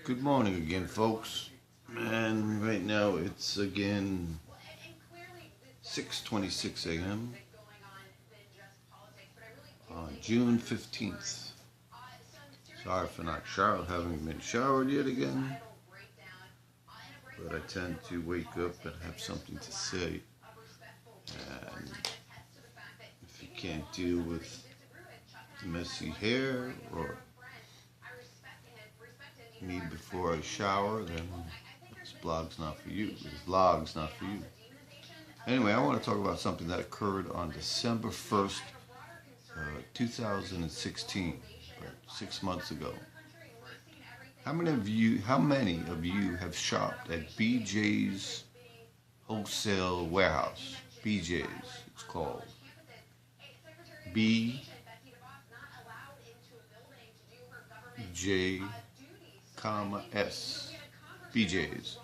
Good morning again, folks. And right now it's again 6:26 a.m. on June 15th. Sorry for not having been showered yet again, but I tend to wake up and have something to say. And if you can't deal with the messy hair or me before I shower, then this blog's not for you. This vlog's not for you. Anyway, I want to talk about something that occurred on December 1st, 2016, 6 months ago. How many of you have shopped at BJ's Wholesale Warehouse? BJ's, it's called. BJ, S. BJ's.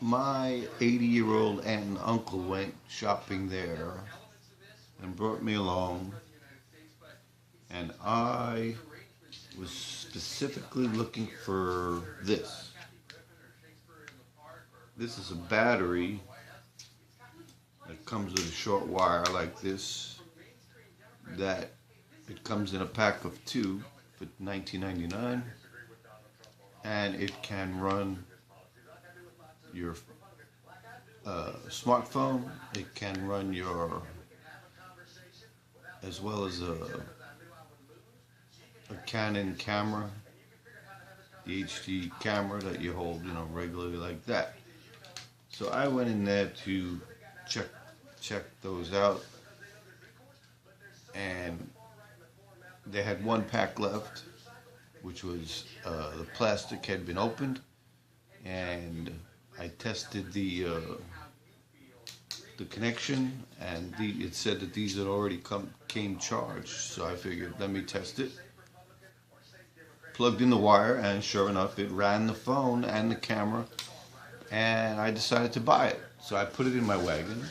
My 80-year-old aunt and uncle went shopping there and brought me along, and I was specifically looking for this. This is a battery that comes with a short wire like this, that it comes in a pack of 2 for $19.99, and it can run your smartphone. It can run your, as well as a Canon camera, the HD camera that you hold, regularly like that. So I went in there to check those out, and they had one pack left, which was the plastic had been opened, and I tested the connection, and it said that these had already came charged. So I figured, let me test it. Plugged in the wire, and sure enough, it ran the phone and the camera, and I decided to buy it. So I put it in my wagon,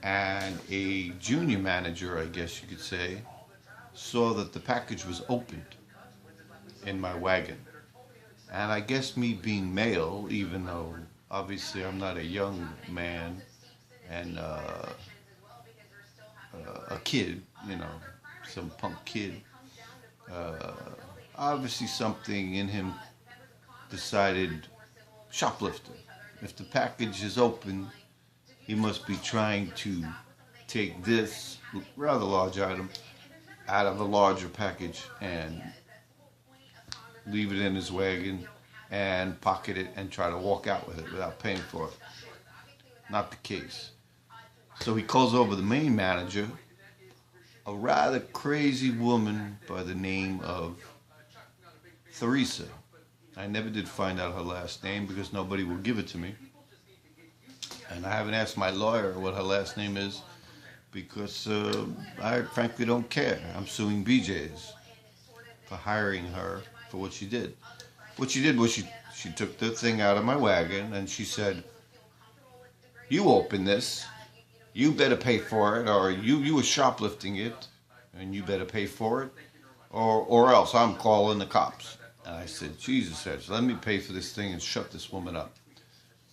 and a junior manager, I guess you could say, saw that the package was opened in my wagon. And I guess me being male, even though obviously I'm not a young man and a kid, some punk kid, obviously something in him decided shoplifting. If the package is open, he must be trying to take this rather large item out of the larger package and leave it in his wagon and pocket it and try to walk out with it without paying for it. Not the case. So he calls over the main manager, a rather crazy woman by the name of Theresa. I never did find out her last name because nobody will give it to me. And I haven't asked my lawyer what her last name is because I frankly don't care. I'm suing BJ's for hiring her for what she did. What she did was she took the thing out of my wagon and she said, "You open this, you better pay for it, or you were shoplifting it and you better pay for it, or else I'm calling the cops." And I said, "Jesus, let me pay for this thing and shut this woman up."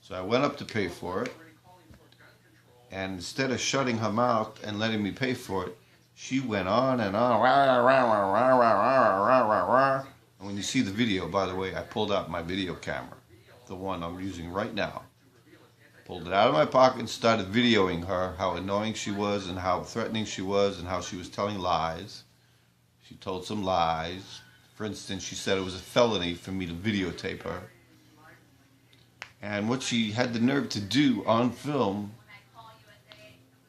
So I went up to pay for it, and instead of shutting her mouth and letting me pay for it, she went on and on. And when you see the video, by the way, I pulled out my video camera, the one I'm using right now. Pulled it out of my pocket and started videoing her, how annoying she was and how threatening she was and how she was telling lies. She told some lies. For instance, she said it was a felony for me to videotape her. And what she had the nerve to do on film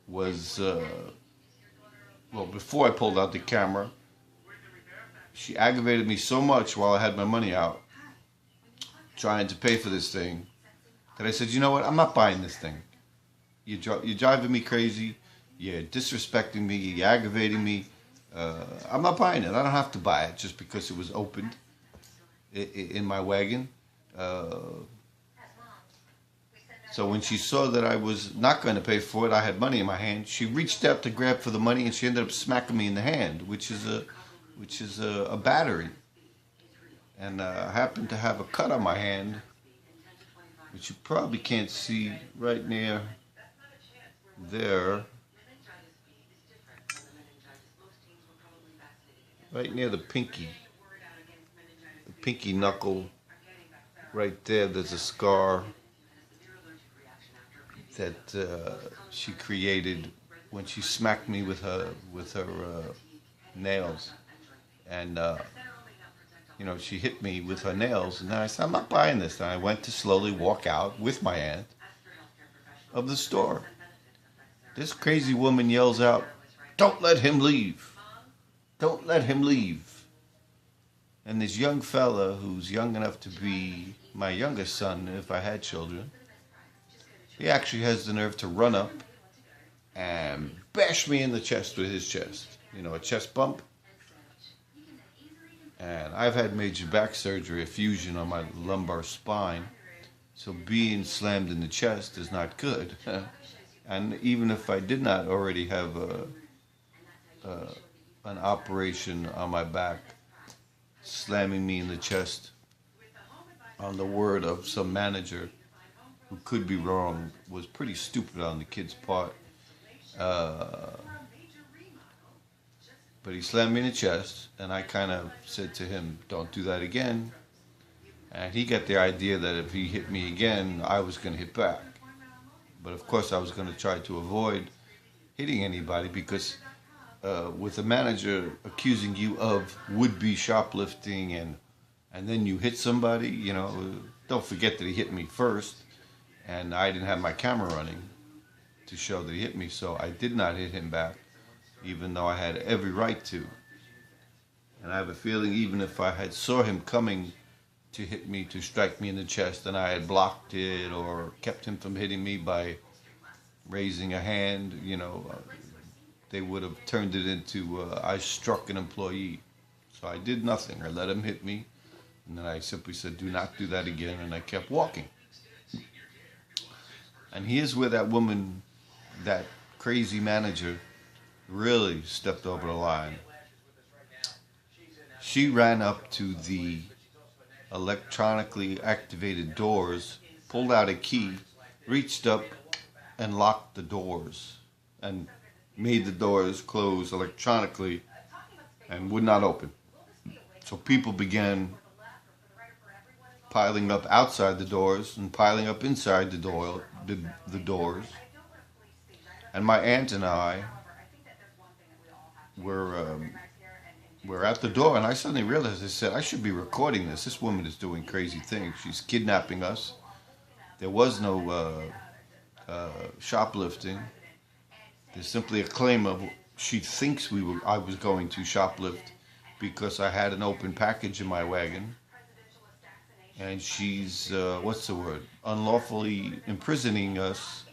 was, before I pulled out the camera, she aggravated me so much while I had my money out, trying to pay for this thing, that I said, "You know what, I'm not buying this thing. You're driving me crazy, you're disrespecting me, you're aggravating me. I'm not buying it. I don't have to buy it just because it was opened in my wagon." So when she saw that I was not going to pay for it, I had money in my hand, she reached out to grab for the money, and she ended up smacking me in the hand, which is which is a battery. And I happen to have a cut on my hand, which you probably can't see right near there. Right near the pinky knuckle, right there, there's a scar that she created when she smacked me with her nails. And she hit me with her nails, and then I said, I'm not buying this. And I went to slowly walk out with my aunt of the store. This crazy woman yells out, "Don't let him leave. Don't let him leave." And this young fella, who's young enough to be my youngest son if I had children, he actually has the nerve to run up and bash me in the chest with his chest. A chest bump. And I've had major back surgery, a fusion on my lumbar spine. So being slammed in the chest is not good. And even if I did not already have an operation on my back, slamming me in the chest on the word of some manager who could be wrong was pretty stupid on the kid's part. But he slammed me in the chest, and I kind of said to him, "Don't do that again." And he got the idea that if he hit me again, I was going to hit back. But of course I was going to try to avoid hitting anybody, because with a manager accusing you of would-be shoplifting and then you hit somebody, don't forget that he hit me first, and I didn't have my camera running to show that he hit me, so I did not hit him back, even though I had every right to. And I have a feeling even if I had saw him coming to hit me, to strike me in the chest, and I had blocked it or kept him from hitting me by raising a hand, they would have turned it into I struck an employee. So I did nothing. I let him hit me, and then I simply said, "Do not do that again," and I kept walking. And here's where that woman, that crazy manager, really stepped over the line. She ran up to the electronically activated doors, pulled out a key, reached up and locked the doors, and made the doors close electronically and would not open. So people began piling up outside the doors and piling up inside the doors. And my aunt and I were at the door, and I suddenly realized, I said, I should be recording this. This woman is doing crazy things. She's kidnapping us. There was no shoplifting. There's simply a claim of she thinks I was going to shoplift because I had an open package in my wagon. And she's, unlawfully imprisoning us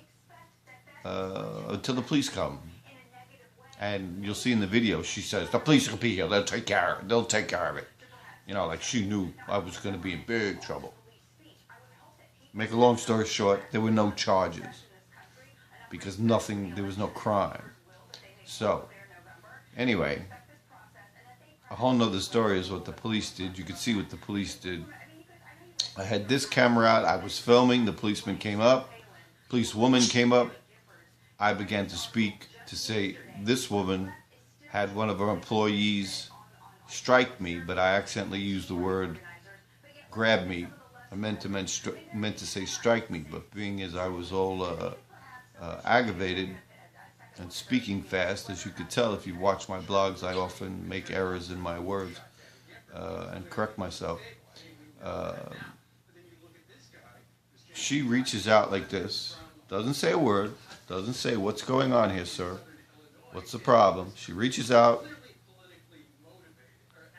until the police come. And you'll see in the video, she says, "The police will be here. They'll take care of it." Like she knew I was going to be in big trouble. Make a long story short, there were no charges because there was no crime. So, anyway, a whole nother story is what the police did. You could see what the police did. I had this camera out. I was filming. The policeman came up. Policewoman came up. I began to speak to say this woman had one of her employees strike me, but I accidentally used the word grab me. I meant to say strike me, but being as I was all aggravated and speaking fast, as you could tell if you watch my blogs, I often make errors in my words and correct myself. She reaches out like this, doesn't say a word, doesn't say, "What's going on here, sir? What's the problem?" She reaches out,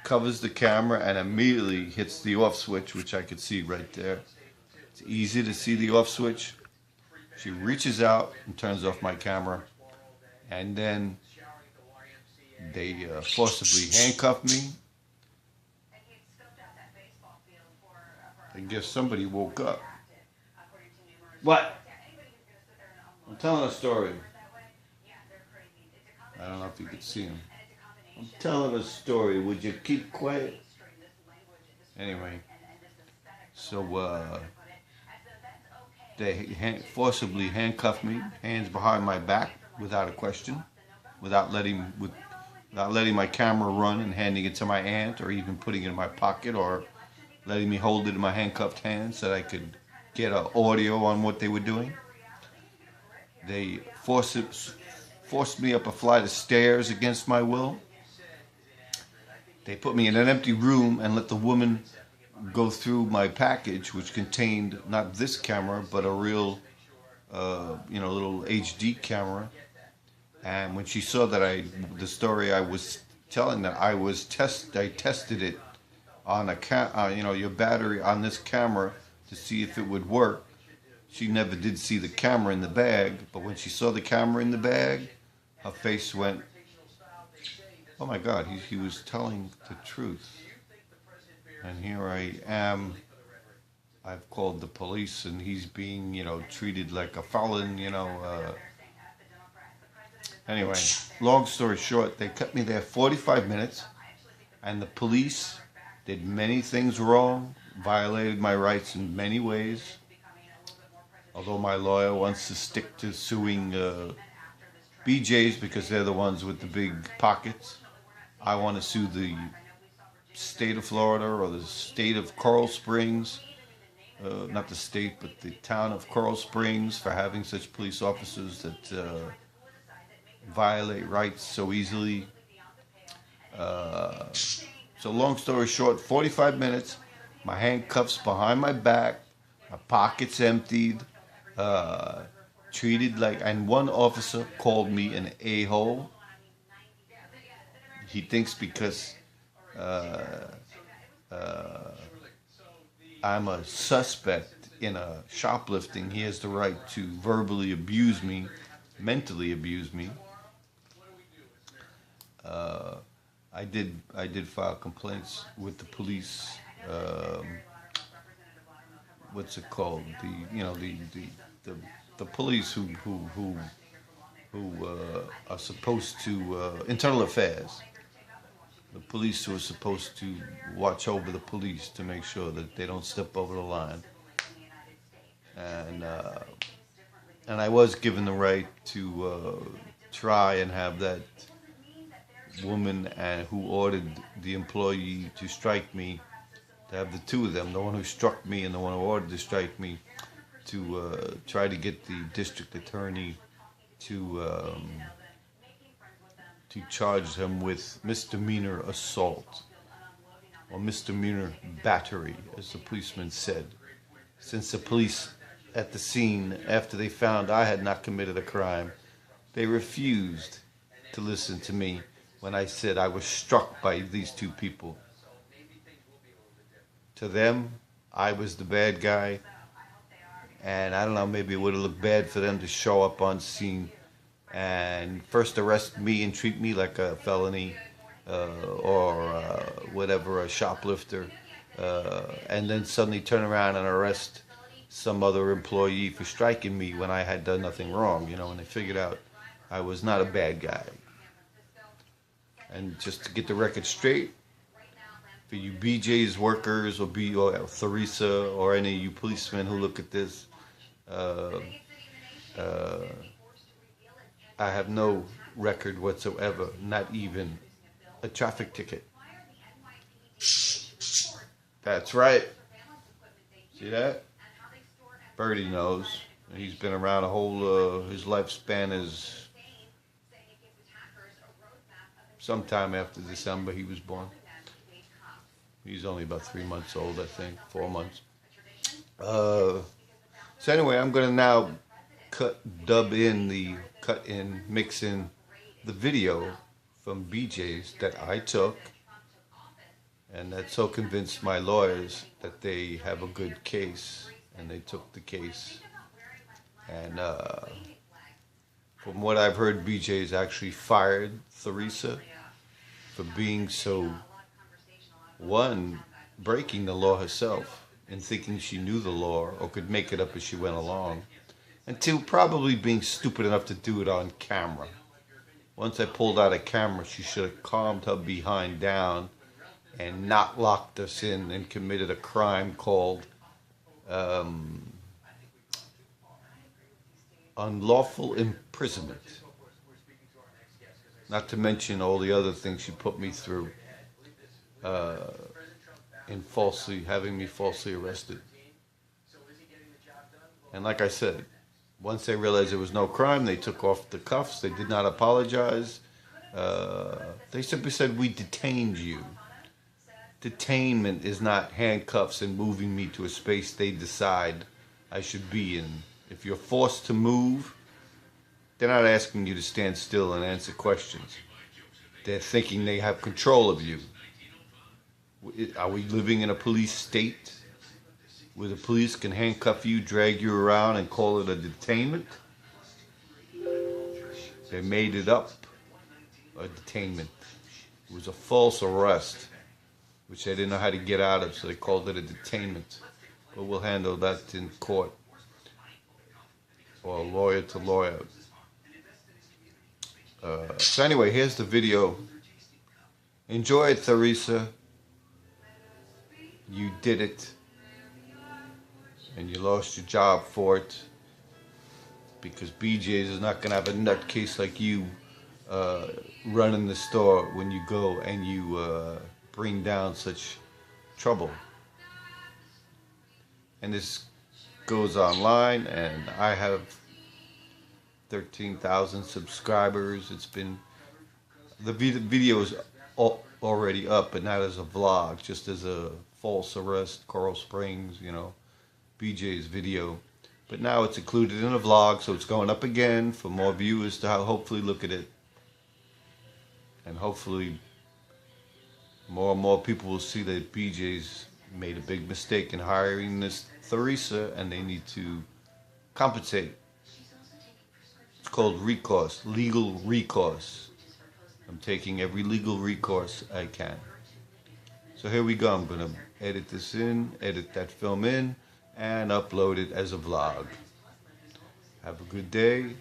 covers the camera, and immediately hits the off switch, which I could see right there. It's easy to see the off switch. She reaches out and turns off my camera, and then they forcibly handcuff me. I guess somebody woke up. What? I'm telling a story. I don't know if you could see him. I'm telling a story. Would you keep quiet? Anyway, so they forcibly handcuffed me, hands behind my back, without a question, without letting my camera run and handing it to my aunt, or even putting it in my pocket, or letting me hold it in my handcuffed hands so that I could get an audio on what they were doing. They forced me up a flight of stairs against my will. They put me in an empty room and let the woman go through my package, which contained not this camera, but a real, little HD camera. And when she saw that the story I was telling, that I tested it on your battery on this camera to see if it would work. She never did see the camera in the bag, but when she saw the camera in the bag, her face went, oh my God, he was telling the truth. And here I am, I've called the police, and he's being, treated like a felon, Anyway, long story short, they kept me there 45 minutes, and the police did many things wrong, violated my rights in many ways. Although my lawyer wants to stick to suing BJ's because they're the ones with the big pockets, I want to sue the state of Florida or the state of Coral Springs, not the state, but the town of Coral Springs, for having such police officers that violate rights so easily. So long story short, 45 minutes, my handcuffs behind my back, my pockets emptied, treated like, and one officer called me an a-hole. He thinks because I'm a suspect in a shoplifting, he has the right to verbally abuse me, mentally abuse me. I did file complaints with the police. What's it called? The police who are supposed to internal affairs. The police who are supposed to watch over the police to make sure that they don't step over the line. And I was given the right to try and have that woman who ordered the employee to strike me, to have the two of them, the one who struck me and the one who ordered to strike me, to try to get the district attorney to charge him with misdemeanor assault or misdemeanor battery, as the policeman said. Since the police at the scene, after they found I had not committed a crime, they refused to listen to me when I said I was struck by these two people. To them, I was the bad guy, and I don't know, maybe it would have looked bad for them to show up on scene and first arrest me and treat me like a felony or whatever, a shoplifter, and then suddenly turn around and arrest some other employee for striking me when I had done nothing wrong, and they figured out I was not a bad guy. And just to get the record straight, for you BJ's workers or Theresa or any of you policemen who look at this, I have no record whatsoever, not even a traffic ticket. That's right. See that? Birdie knows. He's been around a whole, his lifespan is sometime after December he was born. He's only about 3 months old, I think, 4 months. So anyway, I'm going to now mix in the video from BJ's that I took, and that so convinced my lawyers that they have a good case, and they took the case. And from what I've heard, BJ's actually fired Theresa for being so, breaking the law herself and thinking she knew the law or could make it up as she went along, and two, probably being stupid enough to do it on camera. Once I pulled out a camera, she should have calmed her behind down and not locked us in and committed a crime called unlawful imprisonment. Not to mention all the other things she put me through in having me falsely arrested. And like I said, once they realized there was no crime, they took off the cuffs. They did not apologize. They simply said, we detained you. Detainment is not handcuffs and moving me to a space they decide I should be in. If you're forced to move, they're not asking you to stand still and answer questions. They're thinking they have control of you. Are we living in a police state where the police can handcuff you, drag you around, and call it a detainment? They made it up, a detainment. It was a false arrest, which they didn't know how to get out of, so they called it a detainment. But we'll handle that in court, or lawyer to lawyer. So anyway, here's the video. Enjoy it, Theresa. You did it. And you lost your job for it. Because BJ's is not going to have a nutcase like you running the store when you go and you bring down such trouble. And this goes online, and I have 13,000 subscribers. It's been, the video is already up, but not as a vlog, just as a false arrest, Coral Springs, you know, BJ's video. But now it's included in a vlog, so it's going up again for more viewers to hopefully look at it. And hopefully more and more people will see that BJ's made a big mistake in hiring this Theresa, and they need to compensate. It's called recourse, legal recourse. I'm taking every legal recourse I can. So here we go. I'm going to edit this in, edit that film in, and upload it as a vlog. Have a good day,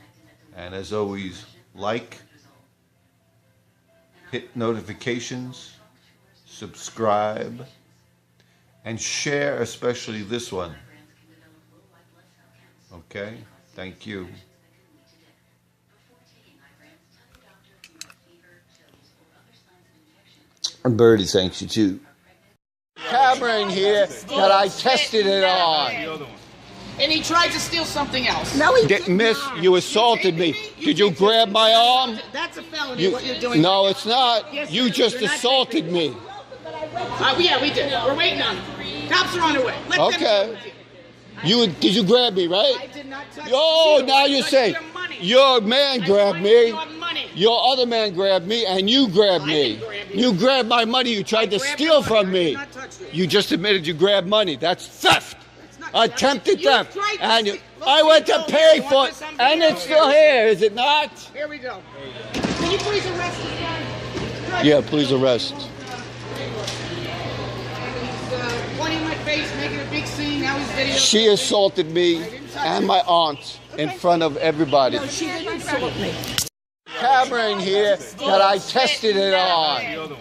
and as always, like, hit notifications, subscribe, and share, especially this one. Okay? Thank you. And Birdie thanks you too. Camera in here that I tested it on. And he tried to steal something else. No, he didn't. Miss, you assaulted me. Did you grab my arm? That's a felony, what you're doing. No, it's not. Yes, You just assaulted me. Yeah, we did. We're waiting on them. Cops are on their way. Let them deal with you. Did you grab me, right? I did not touch Oh, you. now you say your man grabbed me. Money. Your other man grabbed me, and you grabbed me. You grabbed my money. You tried to steal from me. You just admitted you grabbed money. That's theft. Attempted theft. And I went to pay for it, and it's still here, is it not? Here we go. Can you please arrest this guy? Yeah, please arrest. He's pointing my face, making a big scene. Now he's videoing. She assaulted me and my aunt in front of everybody. No, she didn't assault me. Camera in here that I tested it on.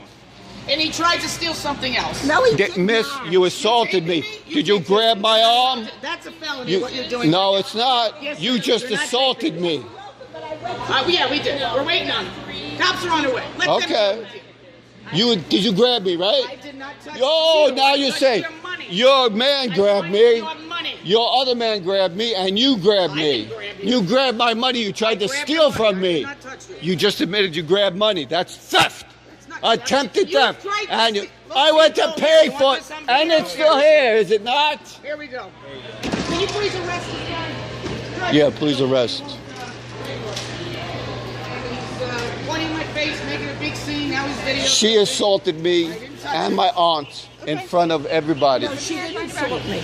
And he tried to steal something else. No, he didn't. Miss, you assaulted me. Did you grab my arm? That's a felony, what you're doing. No, it's not. Yes, You just assaulted me. Yeah, we did. We're waiting on them. Cops are on their way. Let them deal with you. Did you grab me, I right? did not touch Oh, you. now you say your man grabbed me. Money. Your other man grabbed me, and you grabbed me. You grabbed my money. You tried to steal from me. You just admitted you grabbed money. That's theft. Attempted theft. And I went to pay for it, and it's still here, is it not? Here we go. Can you please arrest this guy? Yeah, please arrest. He's pointing my face, making a big scene. Now he's videoing. She assaulted me and my aunt in front of everybody. No, she didn't assault me.